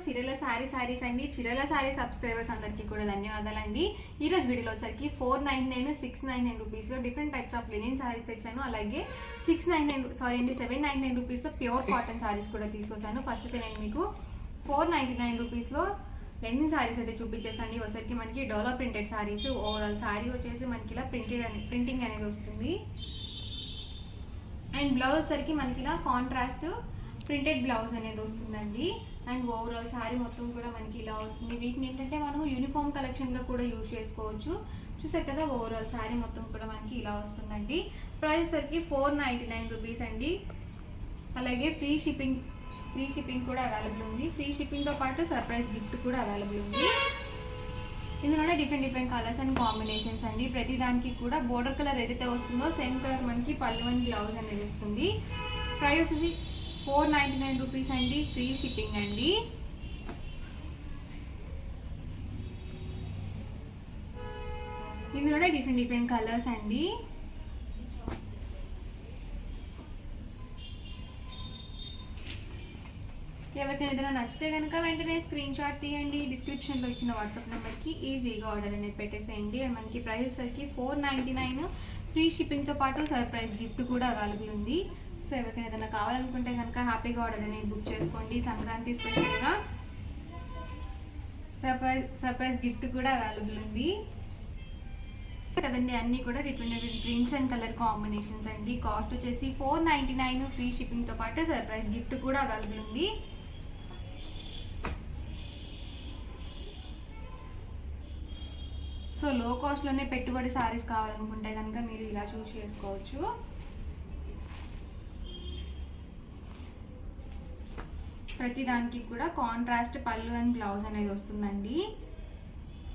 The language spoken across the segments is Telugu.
చిరల సారీస్ అండి. చిరల సారీ సబ్స్క్రైబర్స్ అందరికీ కూడా ధన్యవాదాలండి. ఈ రోజు వీడియోలో వచ్చరికి 499 699 రూపీస్లో different types of linen saris తెచ్చాను. అలాగే 799 రూపీస్లో ప్యూర్ కాటన్ సారీస్ కూడా తీసుకొచ్చాను. ఫస్ట్ అయితే నేను మీకు 499 రూపీస్లో లెనిన్ సారీస్ అయితే చూపించేస్తాను. ఒకసారికి మనకి డోలా ప్రింటెడ్ సారీస్. ఓవరాల్ సారీ వచ్చేసి మనకి ఇలా ప్రింటింగ్ అనేది వస్తుంది. అండ్ బ్లౌజ్ సరికి మనకి ఇలా కాంట్రాస్ట్ ప్రింటెడ్ బ్లౌజ్ అనేది వస్తుందండి. అండ్ ఓవరాల్ శారీ మొత్తం కూడా మనకి ఇలా వస్తుంది. వీటిని ఏంటంటే మనం యూనిఫామ్ కలెక్షన్గా కూడా యూజ్ చేసుకోవచ్చు. చూసారు కదా, ఓవరాల్ శారీ మొత్తం కూడా మనకి ఇలా వస్తుందండి. ప్రైస్ సరికి 499 రూపీస్ అండి. అలాగే ఫ్రీ షిప్పింగ్ కూడా అవైలబుల్ ఉంది. ఫ్రీ షిప్పింగ్తో పాటు సర్ప్రైజ్ గిఫ్ట్ కూడా అవైలబుల్ ఉంది. ఇందులోనే డిఫరెంట్ కలర్స్ అండ్ కాంబినేషన్స్ అండి. ప్రతి దానికి కూడా బోర్డర్ కలర్ ఏదైతే వస్తుందో సేమ్ కలర్ మనకి పళ్ళు అండ్ బ్లౌజ్ అనేది వస్తుంది. ప్రైస్ వచ్చేసి 499 రూపీస్ అండి. ఫ్రీ షిప్పింగ్ అండి. ఇందులోనే డిఫరెంట్ కలర్స్ అండి. ఎవరికైనా ఏదైనా నచ్చితే కనుక వెంటనే స్క్రీన్ షాట్ తీయండి. డిస్క్రిప్షన్లో ఇచ్చిన వాట్సాప్ నెంబర్కి ఈజీగా ఆర్డర్ అనేది పెట్టేసేయండి. అండ్ మనకి ప్రైస్ సరికి 499 ఫ్రీ షిప్పింగ్తో పాటు సర్ప్రైజ్ గిఫ్ట్ కూడా అవైలబుల్ ఉంది. సో ఎవరికైనా ఏదైనా కావాలనుకుంటే కనుక హ్యాపీగా ఆర్డర్ అనేది బుక్ చేసుకోండి. సంక్రాంతి స్పెషల్గా సర్ప్రైజ్ గిఫ్ట్ కూడా అవైలబుల్ ఉంది కదండి. అన్నీ కూడా different prints and colour combinations అండి. కాస్ట్ వచ్చేసి 499 ఫ్రీ షిప్పింగ్తో పాటు సర్ప్రైజ్ గిఫ్ట్ కూడా అవైలబుల్ ఉంది. సో లో కాస్ట్లోనే పెట్టుబడి సారీస్ కావాలనుకుంటే కనుక మీరు ఇలా చూస్ చేసుకోవచ్చు. ప్రతి దానికి కూడా కాంట్రాస్ట్ పళ్ళు అండ్ బ్లౌజ్ అనేది వస్తుందండి.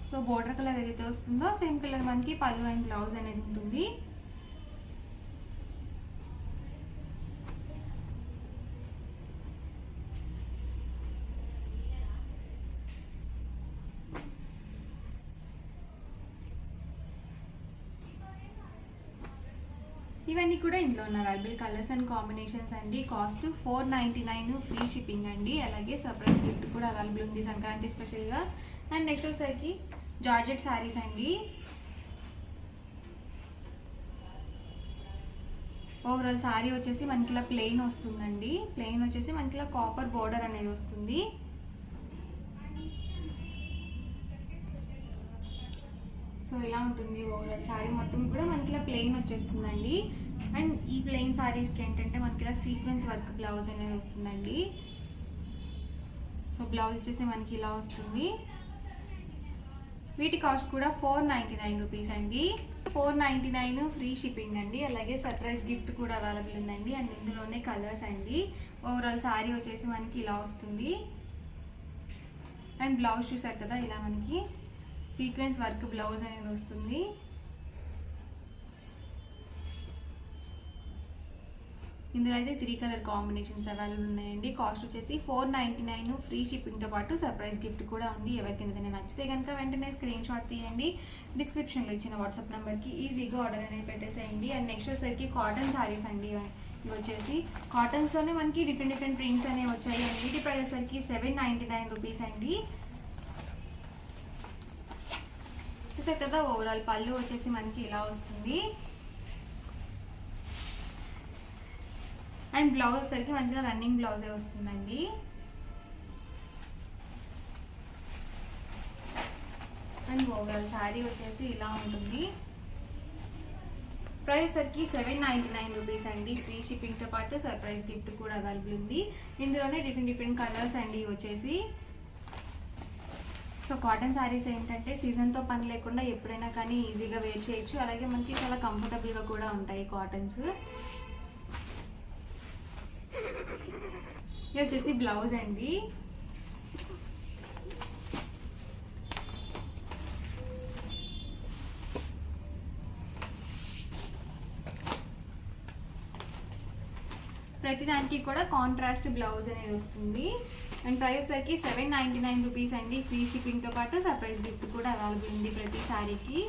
సో బోర్డర్ కలర్ ఏదైతే వస్తుందో సేమ్ కలర్ మనకి పళ్ళు అండ్ బ్లౌజ్ అనేది ఉంటుంది. ఇవన్నీ కూడా ఇందులో ఉన్న అవైలబుల్ కలర్స్ అండ్ కాంబినేషన్స్ అండి. కాస్ట్ 499 ఫ్రీ షిప్పింగ్ అండి. అలాగే సర్ప్రైజ్ గిఫ్ట్ కూడా అవైలబుల్ ఉంది సంక్రాంతి స్పెషల్గా. అండ్ నెక్స్ట్ వచ్చేసరికి జార్జెట్ శారీస్ అండి. ఓవరాల్ శారీ వచ్చేసి మనకి ఇలా ప్లెయిన్ వస్తుందండి. ప్లెయిన్ వచ్చేసి మనకి ఇలా కాపర్ బోర్డర్ అనేది వస్తుంది. సో ఇలా ఉంటుంది ఓవరాల్ శారీ మొత్తం కూడా మనకి ఇలా ప్లెయిన్ వచ్చేస్తుందండి. అండ్ ఈ ప్లెయిన్ శారీస్కి ఏంటంటే మనకి ఇలా సీక్వెన్స్ వర్క్ బ్లౌజ్ అనేది వస్తుందండి. సో బ్లౌజ్ వచ్చేసి మనకి ఇలా వస్తుంది. వీటి కాస్ట్ కూడా 499 రూపీస్ అండి. 499 ఫ్రీ షిప్పింగ్ అండి. అలాగే సర్ప్రైజ్ గిఫ్ట్ కూడా అవైలబుల్ ఉందండి. అండ్ ఇందులోనే కలర్స్ అండి. ఓవరాల్ శారీ వచ్చేసి మనకి ఇలా వస్తుంది. అండ్ బ్లౌజ్ చూసారు కదా, ఇలా మనకి సీక్వెన్స్ వర్క్ బ్లౌజ్ అనేది వస్తుంది. ఇందులో అయితే 3 కలర్ కాంబినేషన్స్ అవైలబుల్ ఉన్నాయండి. కాస్ట్ వచ్చేసి 499 ఫ్రీ షిప్పింగ్తో పాటు సర్ప్రైజ్ గిఫ్ట్ కూడా ఉంది. ఎవరికైనా నచ్చితే కనుక వెంటనే స్క్రీన్ షాట్ తీయండి. డిస్క్రిప్షన్లో ఇచ్చిన వాట్సాప్ నెంబర్కి ఈజీగా ఆర్డర్ అనేది పెట్టేసేయండి. అండ్ నెక్స్ట్ వచ్చేసరికి కాటన్ శారీస్ అండి. ఇవి వచ్చేసి కాటన్స్లోనే మనకి డిఫరెంట్ ప్రింట్స్ అనేవి వచ్చాయి. అండ్ వీటి ప్రైస్ వచ్చేసరికి 799 రూపీస్ అండి. చూసారు కదా, ఓవరాల్ పళ్ళు వచ్చేసి మనకి ఇలా వస్తుంది. అండ్ బ్లౌజ్ వచ్చేసరికి మనకి రన్నింగ్ బ్లౌజే వస్తుందండి. అండ్ ఓవరాల్ శారీ వచ్చేసి ఇలా ఉంటుంది. ప్రైస్ సరికి 799 రూపీస్ అండి. ఫ్రీ షిప్పింగ్తో పాటు సర్ప్రైజ్ గిఫ్ట్ కూడా అవైలబుల్ ఉంది. ఇందులోనే డిఫరెంట్ కలర్స్ అండి వచ్చేసి. సో కాటన్ శారీస్ ఏంటంటే సీజన్తో పని లేకుండా ఎప్పుడైనా కానీ ఈజీగా వేర్ చేయొచ్చు. అలాగే మనకి చాలా కంఫర్టబుల్గా కూడా ఉంటాయి కాటన్స్. ఇది వచ్చేసి బ్లౌజ్ అండి. ప్రతిదానికి కూడా కాంట్రాస్ట్ బ్లౌజ్ అనేది వస్తుంది. అండ్ ప్రైస్ సరికి 799 రూపీస్ అండి. ఫ్రీ షిప్పింగ్తో పాటు సర్ప్రైజ్ గిఫ్ట్ కూడా అవైలబుల్ ఉంది ప్రతి శారీకి.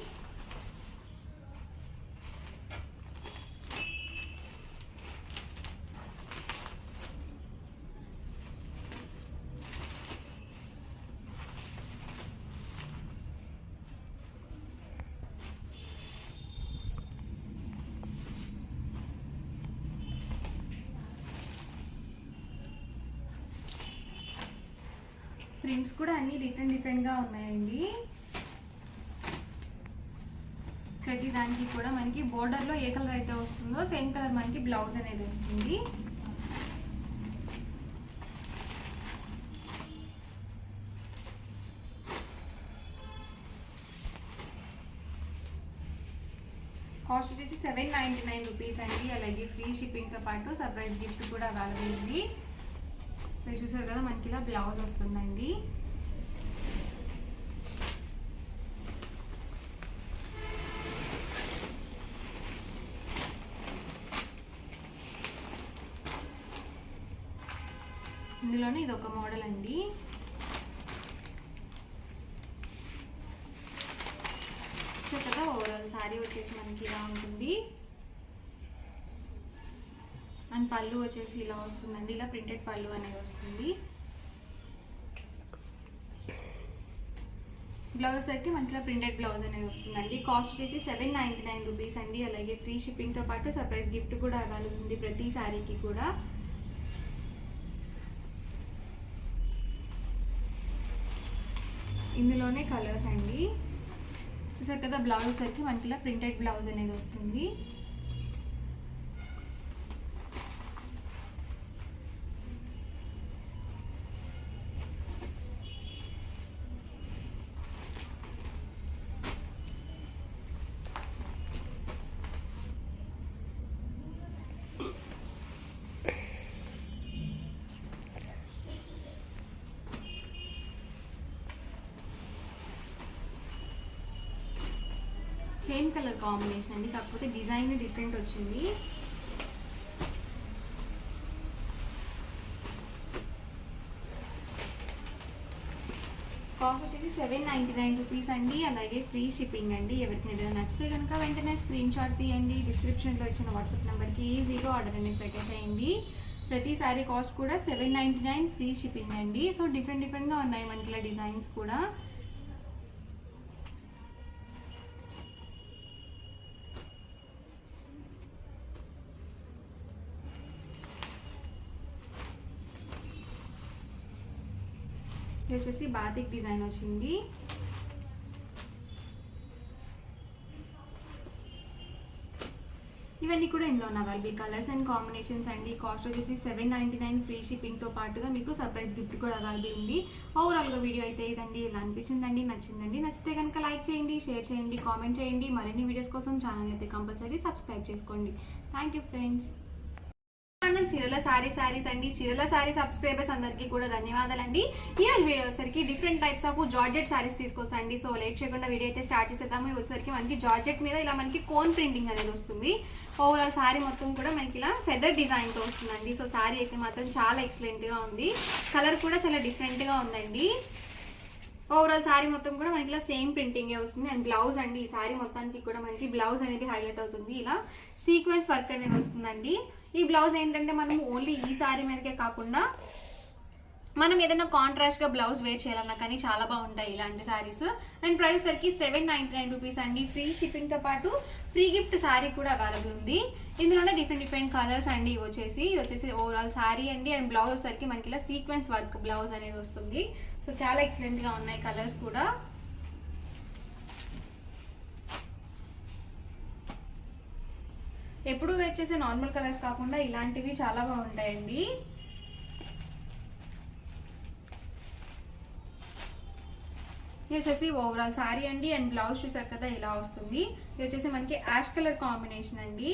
ప్రింట్స్ కూడా అన్ని డిఫరెంట్గా ఉన్నాయండి. ప్రతి దానికి కూడా మనకి బోర్డర్లో ఏ కలర్ అయితే వస్తుందో సేమ్ కలర్ మనకి బ్లౌజ్ అనేది వస్తుంది. కాస్ట్ వచ్చేసి 799 రూపీస్ అండి. అలాగే ఫ్రీ షిప్పింగ్తో పాటు సర్ప్రైజ్ గిఫ్ట్ కూడా అవైలబుల్ ఉంది. చూసారు కదా మనకి ఇలా బ్లౌజ్ వస్తుందండి. ఇందులోనే ఇది ఒక మోడల్ అండి. కదా ఓవరాల్ శారీ వచ్చేసి మనకి ఇలా ఉంటుంది. అండ్ పళ్ళు వచ్చేసి ఇలా వస్తుందండి. ఇలా ప్రింటెడ్ పళ్ళు అనేది వస్తుంది. బ్లౌజ్ అయితే మనకి ఇలా ప్రింటెడ్ బ్లౌజ్ అనేది వస్తుందండి. కాస్ట్ వచ్చేసి 799 రూపీస్ అండి. అలాగే ఫ్రీ షిప్పింగ్తో పాటు సర్ప్రైజ్ గిఫ్ట్ కూడా అవైలబుల్ ఉంది ప్రతి శారీకి కూడా. ఇందులోనే కలర్స్ అండి. చూసారు కదా బ్లౌజ్ వచ్చేసరికి మనకి ఇలా ప్రింటెడ్ బ్లౌజ్ అనేది వస్తుంది. సేమ్ కలర్ కాంబినేషన్ అండి, కాకపోతే డిజైన్ డిఫరెంట్ వచ్చింది. కాస్ట్ వచ్చేసి 799 రూపీస్ అండి. అలాగే ఫ్రీ షిప్పింగ్ అండి. ఎవరికి ఏదైనా నచ్చితే కనుక వెంటనే స్క్రీన్ షాట్ తీయండి. డిస్క్రిప్షన్లో ఇచ్చిన వాట్సాప్ నెంబర్కి ఈజీగా ఆర్డర్ అనేది పెట్టేసేయండి. ప్రతి సారీ కాస్ట్ కూడా 799 ఫ్రీ షిప్పింగ్ అండి. సో డిఫరెంట్గా ఉన్నాయి మనకి ఇలా డిజైన్స్ కూడా. ఇది వచ్చేసి బాతిక్ డిజైన్ వచ్చింది. ఇవన్నీ కూడా ఇందులో అవైలబుల్ కలర్స్ అండ్ కాంబినేషన్స్ అండి. కాస్ట్ వచ్చేసి 799 ఫ్రీ షిప్పింగ్తో పాటుగా మీకు సర్ప్రైజ్ గిఫ్ట్ కూడా అవైలబుల్ ఉంది. ఓవరాల్గా వీడియో అయితే ఇదండి. ఇలా అనిపించిందండి, నచ్చిందండి. నచ్చితే కనుక లైక్ చేయండి, షేర్ చేయండి, కామెంట్ చేయండి. మరిన్ని వీడియోస్ కోసం ఛానల్ అయితే కంపల్సరీ సబ్స్క్రైబ్ చేసుకోండి. Thank you friends. చీరల సారీస్ అండి. చీరల సారీ సబ్స్క్రైబర్స్ అందరికీ కూడా ధన్యవాదాలండి. ఈరోజు వీడియో వచ్చేసరికి different types of georgette saris తీసుకొస్తాండి. సో లేట్ చేయకుండా వీడియో అయితే స్టార్ట్ చేసేద్దాము. వచ్చేసరికి మనకి జార్జెట్ మీద ఇలా మనకి కోన్ ప్రింటింగ్ అనేది వస్తుంది. ఓవరాల్ సారీ మొత్తం కూడా మనకి ఇలా ఫెదర్ డిజైన్తో వస్తుందండి. సో సారీ అయితే మాత్రం చాలా ఎక్సలెంట్గా ఉంది. కలర్ కూడా చాలా డిఫరెంట్గా ఉందండి. ఓవరాల్ సారీ మొత్తం కూడా మనకి ఇలా సేమ్ ప్రింటింగే వస్తుంది. అండ్ బ్లౌజ్ అండి, ఈ సారీ మొత్తానికి కూడా మనకి బ్లౌజ్ అనేది హైలైట్ అవుతుంది. ఇలా సీక్వెన్స్ వర్క్ అనేది వస్తుందండి. ఈ బ్లౌజ్ ఏంటంటే మనం ఓన్లీ ఈ సారీ మీదకే కాకుండా మనం ఏదైనా కాంట్రాస్ట్గా బ్లౌజ్ వేర్ చేయాలన్నా కానీ చాలా బాగుంటాయి ఇలాంటి సారీస్. అండ్ ప్రైస్ సరికి 799 రూపీస్ అండి. ఫ్రీ షిప్పింగ్తో పాటు ఫ్రీ గిఫ్ట్ సారీ కూడా అవైలబుల్ ఉంది. ఇందులోనే డిఫరెంట్ కలర్స్ అండి. ఇది వచ్చేసి ఓవరాల్ సారీ అండి. అండ్ బ్లౌజ్ సరికి మనకి ఇలా సీక్వెన్స్ వర్క్ బ్లౌజ్ అనేది వస్తుంది. సో చాలా ఎక్సలెంట్గా ఉన్నాయి కలర్స్ కూడా. ఎప్పుడు వేర్ చేసే నార్మల్ కలర్స్ కాకుండా ఇలాంటివి చాలా బాగుంటాయండి. ఇది వచ్చేసి ఓవరాల్ సారీ అండి. అండ్ బ్లౌజ్ చూసారు కదా ఇలా వస్తుంది. ఇది వచ్చేసి మనకి యాష్ కలర్ కాంబినేషన్ అండి.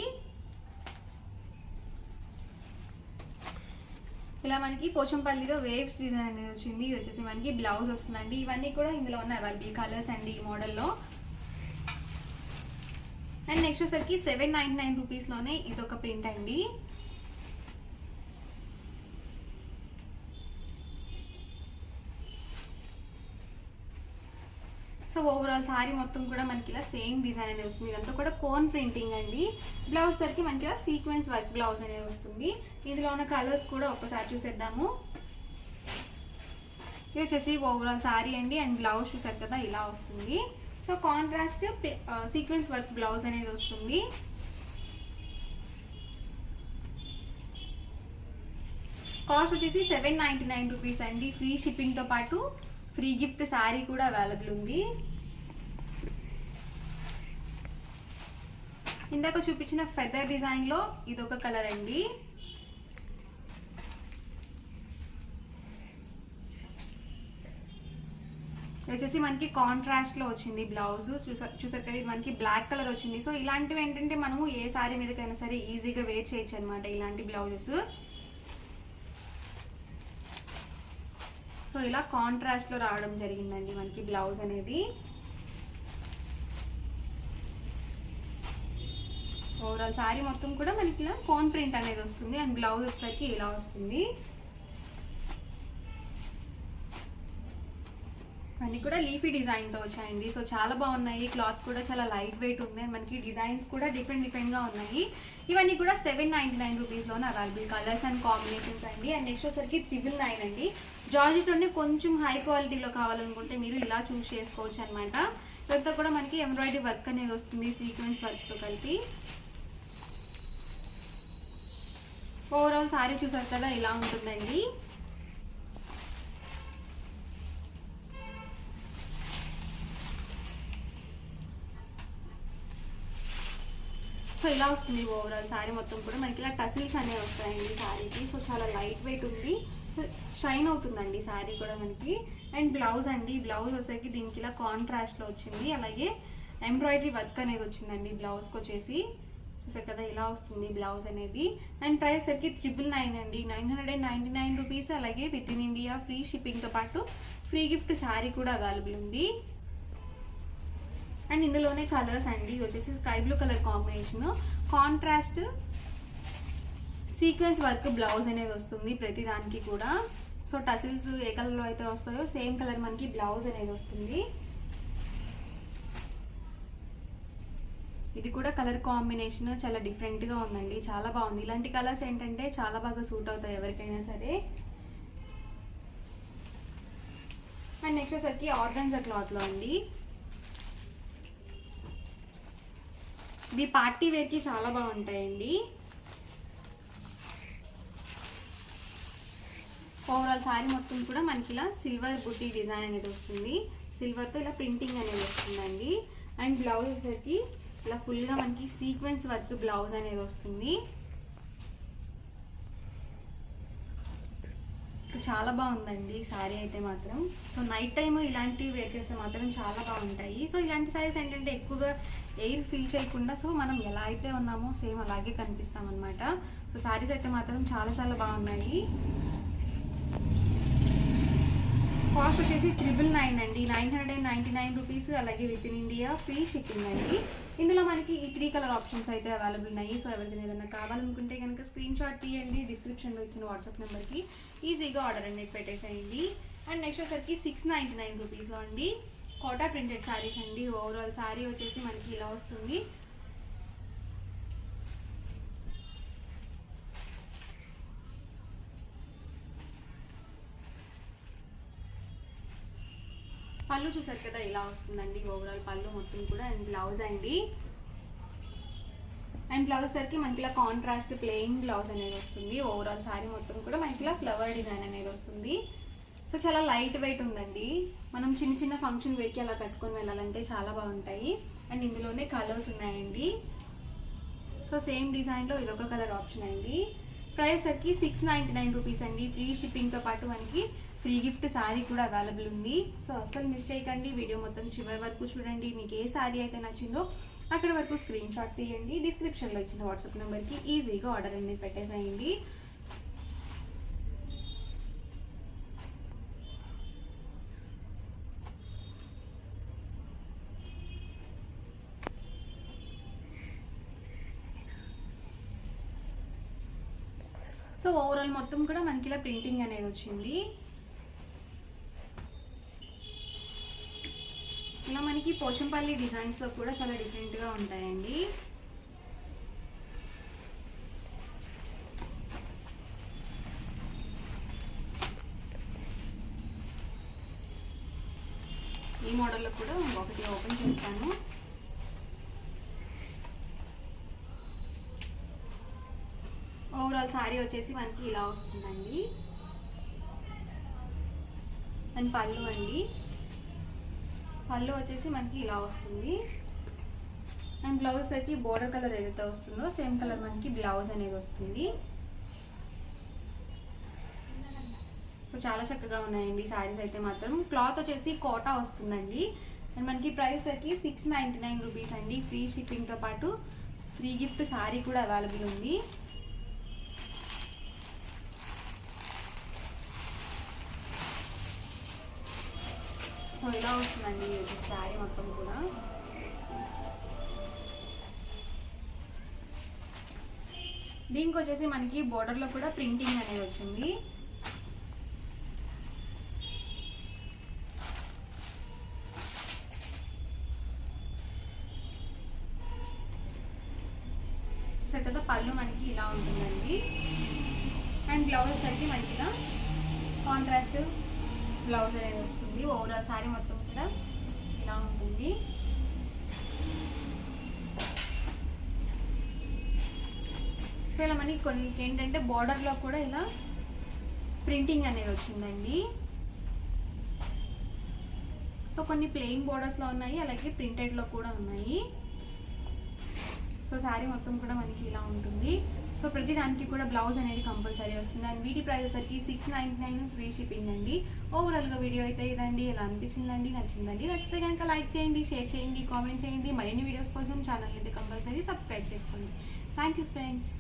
ఇలా మనకి పోచంపల్లిలో వేవ్స్ డిజైన్ అనేది వచ్చింది. ఇది వచ్చేసి మనకి బ్లౌజ్ వస్తుందండి. ఇవన్నీ కూడా ఇందులో ఉన్న అవైలబుల్ కలర్స్ అండి ఈ మోడల్లో. అండ్ నెక్స్ట్ వచ్చేసరికి 799 రూపీస్లోనే ఇదొక ప్రింట్ అండి. సో ఓవరాల్ సారీ మొత్తం కూడా మనకి ఇలా సేమ్ డిజైన్ అనేది వస్తుంది. ఇదంతా కూడా కోన్ ప్రింటింగ్ అండి. బ్లౌజ్ సరికి మనకి ఇలా సీక్వెన్స్ వర్క్ బ్లౌజ్ అనేది వస్తుంది. ఇందులో ఉన్న కలర్స్ కూడా ఒకసారి చూసేద్దాము. ఇది వచ్చేసి ఓవరాల్ సారీ అండి. అండ్ బ్లౌజ్ చూసారు కదా ఇలా వస్తుంది. So contrast sequence work blouse అనేది వస్తుంది. కాస్ట్ వచ్చేసి 799 రూపీస్ అండి. ఫ్రీ షిప్పింగ్తో పాటు ఫ్రీ గిఫ్ట్ శారీ కూడా అవైలబుల్ ఉంది. ఇందాక చూపించిన ఫెదర్ డిజైన్లో ఇదొక కలర్ అండి. వచ్చేసి మనకి కాంట్రాస్ట్లో వచ్చింది బ్లౌజ్. చూసారు కదా, ఇది మనకి బ్లాక్ కలర్ వచ్చింది. సో ఇలాంటివి ఏంటంటే మనము ఏ సారీ మీదకైనా సరే ఈజీగా వేర్ చేయొచ్చు అనమాట ఇలాంటి బ్లౌజెస్. సో ఇలా కాంట్రాస్ట్లో రావడం జరిగిందండి మనకి బ్లౌజ్ అనేది. ఓవరాల్ సారీ మొత్తం కూడా మనకి ఇలా కోన్ ప్రింట్ అనేది వస్తుంది అండ్ బ్లౌజ్ వచ్చేసరికి ఇలా వస్తుంది. అన్నీ కూడా లీఫీ డిజైన్తో వచ్చాయండి. సో చాలా బాగున్నాయి. క్లాత్ కూడా చాలా లైట్ వెయిట్ ఉంది అండ్ మనకి డిజైన్స్ కూడా డిఫరెంట్గా ఉన్నాయి. ఇవన్నీ కూడా 799 రూపీస్లోనే అవైలబుల్. కలర్స్ అండ్ కాంబినేషన్స్ అండి. అండ్ నెక్స్ట్ వచ్చేసరికి 999 అండి. జార్జెట్లోనే కొంచెం హై క్వాలిటీలో కావాలనుకుంటే మీరు ఇలా చూస్ చేసుకోవచ్చు అనమాట. ఇదంతా కూడా మనకి ఎంబ్రాయిడరీ వర్క్ అనేది వస్తుంది సీక్వెన్స్ వర్క్తో కలిపి. ఓవరాల్ సారీ చూసారు కదా ఇలా ఉంటుందండి. సో ఇలా వస్తుంది ఓవరాల్ సారీ మొత్తం కూడా మనకి ఇలా టసిల్స్ అనేవి వస్తాయండి సారీకి. సో చాలా లైట్ వెయిట్ ఉంది, షైన్ అవుతుందండి సారీ కూడా మనకి. అండ్ బ్లౌజ్ అండి, బ్లౌజ్ వచ్చేసరికి దీనికి ఇలా కాంట్రాస్ట్లో వచ్చింది. అలాగే ఎంబ్రాయిడరీ వర్క్ అనేది వచ్చిందండి బ్లౌజ్కి వచ్చేసి. చూసారు కదా ఇలా వస్తుంది బ్లౌజ్ అనేది. అండ్ ప్రైస్ సరికి 999 అండి, 999 రూపీస్. అలాగే విత్ ఇన్ ఇండియా ఫ్రీ షిప్పింగ్తో పాటు ఫ్రీ గిఫ్ట్ శారీ కూడా అవైలబుల్ ఉంది. అండ్ ఇందులోనే కలర్స్ అండి. ఇది వచ్చేసి sky blue colour combination, contrast sequence work blouse అనేది వస్తుంది ప్రతి దానికి కూడా. సో టసిల్స్ ఏ కలర్లో అయితే వస్తాయో సేమ్ కలర్ మనకి బ్లౌజ్ అనేది వస్తుంది. ఇది కూడా కలర్ కాంబినేషన్ చాలా డిఫరెంట్గా ఉందండి, చాలా బాగుంది. ఇలాంటి కలర్స్ ఏంటంటే చాలా బాగా సూట్ అవుతాయి ఎవరికైనా సరే. అండ్ నెక్స్ట్ వచ్చేసరికి ఆర్గన్జా క్లాత్లో అండి. ఇవి పార్టీ వేర్కి చాలా బాగుంటాయండి. ఓవరాల్ సారీ మొత్తం కూడా మనకి ఇలా సిల్వర్ బుట్టి డిజైన్ అనేది వస్తుంది. సిల్వర్తో ఇలా ప్రింటింగ్ అనేది వస్తుందండి. అండ్ బ్లౌజ్ వచ్చేసరికి ఇలా ఫుల్గా మనకి సీక్వెన్స్ వర్క్ బ్లౌజ్ అనేది వస్తుంది. సో చాలా బాగుందండి సారీ అయితే మాత్రం. సో నైట్ టైము ఇలాంటివి వేర్ చేస్తే మాత్రం చాలా బాగుంటాయి. సో ఇలాంటి సారీస్ ఏంటంటే ఎక్కువగా ఎయిర్ ఫీల్ చేయకుండా సో మనం ఎలా అయితే ఉన్నామో సేమ్ అలాగే కనిపిస్తాం అనమాట. సో సారీస్ అయితే మాత్రం చాలా చాలా బాగున్నాయి. కాస్ట్ వచ్చేసి 999 అండి, 999 రూపీస్. అలాగే with in India free shipping అండి. ఇందులో మనకి ఈ 3 కలర్ ఆప్షన్స్ అయితే అవైలబుల్ ఉన్నాయి. సో ఎవరికైనా ఏదైనా కావాలనుకుంటే కనుక స్క్రీన్ షాట్ తీయండి, డిస్క్రిప్షన్లో ఇచ్చిన వాట్సాప్ నెంబర్కి ఈజీగా ఆర్డర్ అనేది పెట్టేసేయండి. అండ్ నెక్స్ట్ వచ్చేసరికి 699 రూపీస్లో అండి కోటా ప్రింటెడ్ శారీస్ అండి. ఓవరాల్ శారీ వచ్చేసి మనకి ఇలా వస్తుంది. పళ్ళు చూసారు కదా ఇలా వస్తుందండి ఓవరాల్ పళ్ళు మొత్తం కూడా. అండ్ బ్లౌజ్ అండి, అండ్ బ్లౌజ్ సరికి మనకి ఇలా కాంట్రాస్ట్ ప్లెయిన్ బ్లౌజ్ అనేది వస్తుంది. ఓవరాల్ సారీ మొత్తం కూడా మనకి ఇలా ఫ్లవర్ డిజైన్ అనేది వస్తుంది. సో చాలా లైట్ వెయిట్ ఉందండి, మనం చిన్న చిన్న ఫంక్షన్ వేర్కి అలా కట్టుకొని వెళ్ళాలంటే చాలా బాగుంటాయి. అండ్ ఇందులోనే కలర్స్ ఉన్నాయండి. సో సేమ్ డిజైన్లో ఇదొక కలర్ ఆప్షన్ అండి. ప్రైస్ సరికి 699 రూపీస్ అండి. ఫ్రీ షిప్పింగ్తో పాటు మనకి ఫ్రీ గిఫ్ట్ శారీ కూడా అవైలబుల్ ఉంది. సో అస్సలు మిస్ చేయకండి, వీడియో మొత్తం చివరి వరకు చూడండి. మీకు ఏ శారీ అయితే నచ్చిందో అక్కడ వరకు స్క్రీన్ షాట్ తీయండి, డిస్క్రిప్షన్లో ఇచ్చిన వాట్సాప్ నెంబర్కి ఈజీగా ఆర్డర్ అనేది పెట్టేసేయండి. సో ఓవరాల్ మొత్తం కూడా మనకి ఇలా ప్రింటింగ్ అనేది వచ్చింది. ఇలా మనకి పోచంపల్లి డిజైన్స్లో కూడా చాలా డిఫరెంట్గా ఉంటాయండి. ఈ మోడల్లో కూడా ఒకటి ఓపెన్ చేస్తాను. ఓవరాల్ ఓవరాల్ శారీ వచ్చేసి మనకి ఇలా వస్తుందండి. అండ్ పళ్ళు అండి, పళ్ళు వచ్చేసి మనకి ఇలా వస్తుంది. అండ్ బ్లౌజ్ అయితే బోర్డర్ కలర్ ఏదైతే వస్తుందో సేమ్ కలర్ మనకి బ్లౌజ్ అనేది వస్తుంది. సో చాలా చక్కగా ఉన్నాయండి శారీస్ అయితే మాత్రం. క్లాత్ వచ్చేసి కోటా వస్తుందండి. అండ్ మనకి ప్రైస్ వచ్చి 699 రూపీస్ అండి. ఫ్రీ షిప్పింగ్తో పాటు ఫ్రీ గిఫ్ట్ శారీ కూడా అవైలబుల్ ఉంది. సో ఇలా వస్తుందండి ఈ శారీ మొత్తం కూడా. దీనికి వచ్చేసి మనకి బోర్డర్లో కూడా ప్రింటింగ్ అనేది వచ్చింది. కదా పళ్ళు మనకి ఇలా ఉంటుందండి. అండ్ బ్లౌజ్ అయితే మనకి ఇలా కాంట్రాస్ట్ బ్లౌజ్ అనేది వస్తుంది. ఓవరాల్ శారీ మొత్తం కూడా ఇలా ఉంటుంది. సో ఇలా మనకి కొన్ని ఏంటంటే బార్డర్లో కూడా ఇలా ప్రింటింగ్ అనేది వచ్చిందండి. సో కొన్ని ప్లెయిన్ బోర్డర్స్లో ఉన్నాయి, అలాగే ప్రింటెడ్లో కూడా ఉన్నాయి. సో శారీ మొత్తం కూడా మనకి ఇలా ఉంటుంది. సో ప్రతి దానికి కూడా బ్లౌజ్ అనేది కంపల్సరీ వస్తుంది. అండ్ వీటి ప్రైస్ వచ్చరికి 699 ఫ్రీ షిప్పింగ్ అండి. ఓవరాల్గా వీడియో అయితే ఇదండి. ఎలా అనిపించిందండి? నచ్చిందండి? నచ్చితే కనుక లైక్ చేయండి, షేర్ చేయండి, కామెంట్ చేయండి. మరిన్ని వీడియోస్ కోసం ఛానల్ అయితే కంపల్సరీ సబ్స్క్రైబ్ చేసుకోండి. Thank you friends.